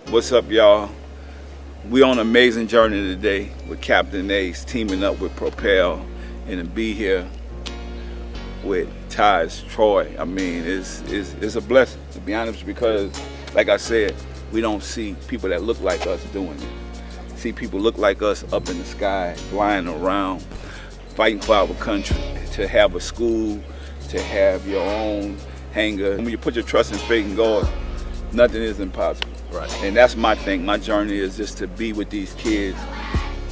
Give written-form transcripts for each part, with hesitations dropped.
What's up, y'all? We on an amazing journey today with Captain Ace teaming up with Propel, and to be here with Taj Troy. I mean, it's a blessing, to be honest, because like I said, we don't see people that look like us doing it. See people look like us up in the sky, flying around, fighting for our country. To have a school, to have your own hangar. When you put your trust and faith in God, nothing is impossible. Right. And that's my thing. My journey is just to be with these kids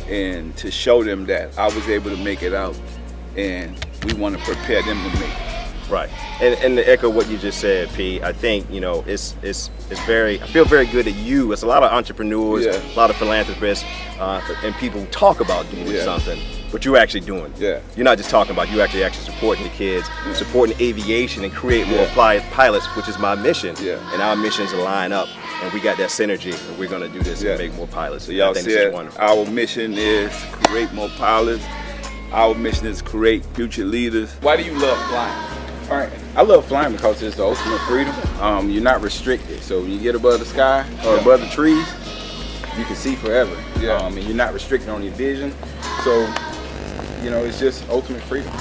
and to show them that I was able to make it out, and we want to prepare them to make it. Right. And to echo what you just said, P, I think, you know, it's very, I feel very good that you, it's a lot of entrepreneurs, a lot of philanthropists, and people talk about doing something, but you're actually doing it. Yeah. You're not just talking about, you actually supporting the kids, supporting aviation and create more pilots, which is my mission. Yeah. And our missions align up, and we got that synergy, and we're gonna do this and make more pilots. So y'all see, our mission is to create more pilots. Our mission is to create future leaders. Why do you love flying? All right, I love flying because it's the ultimate freedom. You're not restricted. So when you get above the sky or above the trees, you can see forever. And you're not restricted on your vision. So, you know, it's just ultimate freedom.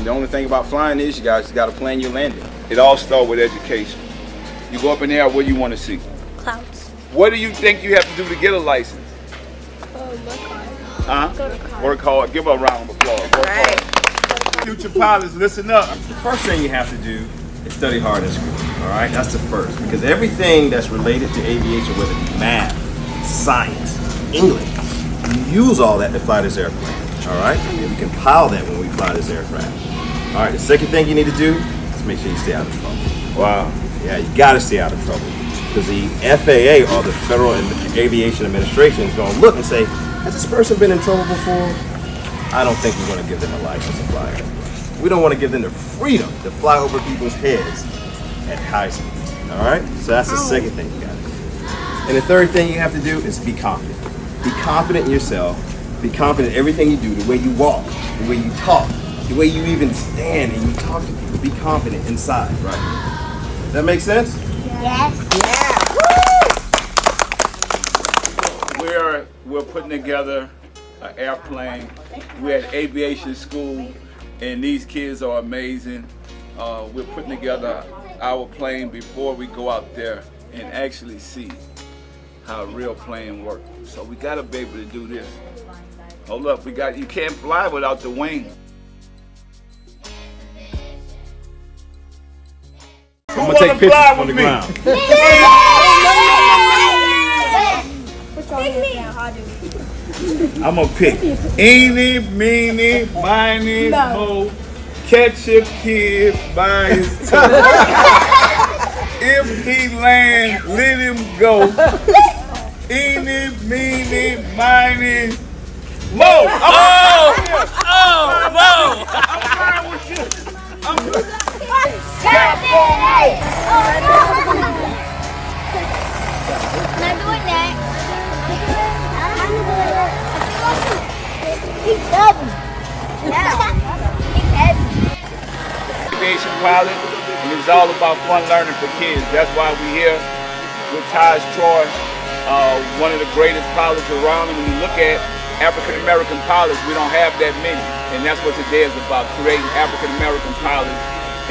The only thing about flying is you guys got to plan your landing. It all starts with education. You go up in the air, what do you want to see? Clouds. What do you think you have to do to get a license? Work hard. Go to college. Work hard. Give her a round of applause. Work hard. Future pilots, listen up. The first thing you have to do is study hard in school, all right? That's the first, because everything that's related to aviation, whether it be math, science, English, you use all that to fly this airplane, all right? And we compile that when we fly this aircraft. All right, the second thing you need to do is make sure you stay out of trouble. Wow. Yeah, you gotta stay out of trouble, because the FAA, or the Federal Aviation Administration, is gonna look and say, has this person been in trouble before? I don't think we're going to give them a license to fly airplanes. We don't want to give them the freedom to fly over people's heads at high speeds. All right? So that's the second thing you got to do. And the third thing you have to do is be confident. Be confident in yourself. Be confident in everything you do, the way you walk, the way you talk, the way you even stand and you talk to people. Be confident inside, right? Does that make sense? Yes. Yeah. We're putting together an airplane. We're at aviation school, and these kids are amazing. We're putting together our plane before we go out there and actually see how a real plane works. So we gotta be able to do this. Hold up, you can't fly without the wing. I'm gonna take pictures from the ground. I'm gonna pick eeny, meeny, miny, mo, catch a kid by his toe. If he land, let him go. Eeny, meeny, miny, mo. Oh, I'm fine with you. I'm Not doing that. He's heavy. Yeah. He's heavy. aviation pilot, and it's all about fun learning for kids. That's why we're here with Taj Troy, one of the greatest pilots around. And when you look at African American pilots, we don't have that many, and that's what today is about: creating African American pilots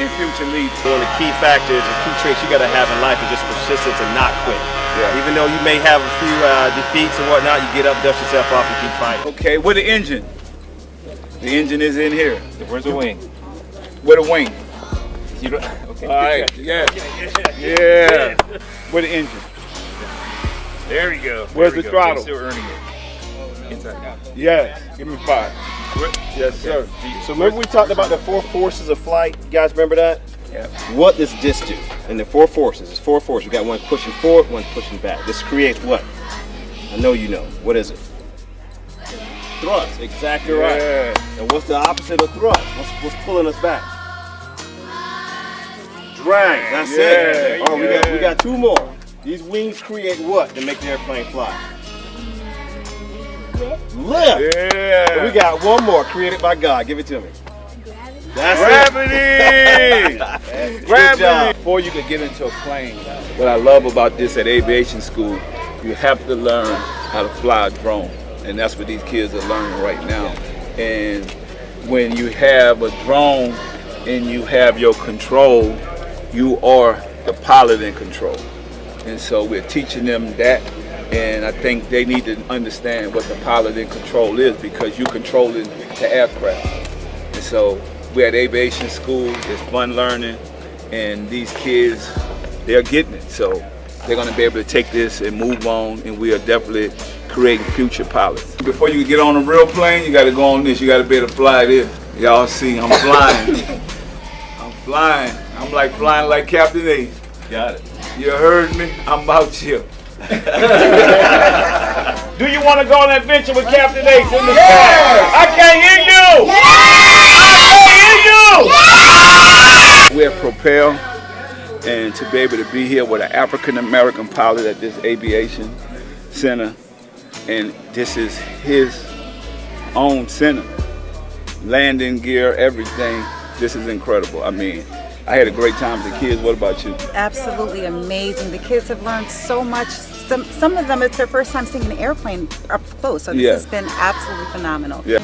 and future leaders. One of the key factors and key traits you got to have in life is just persistence and not quit. Yeah. Even though you may have a few defeats and whatnot, you get up, dust yourself off, and keep fighting. Okay, where the engine? The engine is in here. Where's the wing? Where the wing? Okay. All right, yeah. Where the engine? There we go. Where's the throttle? Still earning it. Inside. Yes, give me 5. Yes, sir. So remember we talked about the 4 forces of flight? You guys remember that? Yeah. What does this do? And the 4 forces, there's 4 forces. You got one pushing forward, one pushing back. This creates what? I know you know. What is it? Thrust, exactly right. And what's the opposite of thrust? What's pulling us back? Drag, that's it. All right, we got 2 more. These wings create what to make the airplane fly? Lift. Yeah. And we got 1 more created by God. Give it to me. Gravity! That's Gravity! Before you can get into a plane, what I love about this at aviation school You have to learn how to fly a drone, and that's what these kids are learning right now. And when you have a drone and you have your control, you are the pilot in control. And so we're teaching them that, and I think they need to understand what the pilot in control is, because you're controlling the aircraft. And so we're at aviation school, it's fun learning, and these kids, they're getting it. So they're gonna be able to take this and move on, and we are definitely creating future pilots. Before you get on a real plane, you gotta go on this, you gotta be able to fly this. Y'all see, I'm flying. I'm flying. I'm like flying like Captain Ace. Got it. You heard me? I'm out here. Do you want to go on an adventure with Captain Ace in the sky? I can't hear you! I can't hear you! We're at Propel, and to be able to be here with an African American pilot at this aviation center, and this is his own center. Landing gear, everything. This is incredible. I mean, I had a great time with the kids. What about you? Absolutely amazing. The kids have learned so much. Some of them, it's their first time seeing an airplane up close, so this has been absolutely phenomenal. Yeah.